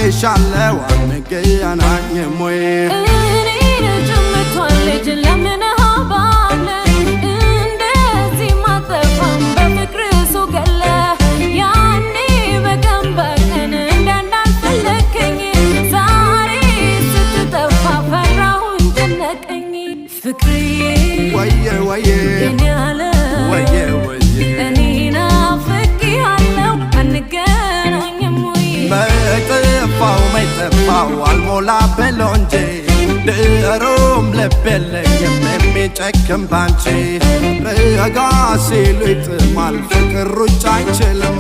ናፍቄሻለሁ አንገናኝም ወይ እኔን ጭምቷል ልጅ ለምን ሀባለ እንደዚህ ማጠፋም በፍቅር ሱገለ ያኔ በቀን በቀን እንዳልፈለከኝ ዛሬ ስትጠፋ ፈራሁኝ ጨነቀኝ ፍቅርዬ ወየ ወየ የኔ አለ ወየ ወየ እኔ ናፍቄሃለሁ አንገናኝም ወይ መይጠፋው አልሞላ ብሎ እንጂ ድሮም ልብ የለኝም የሚጨክም ባንቺ ረጋ ሲሉ ይጥማል ፍቅር ሩጫ አይችልም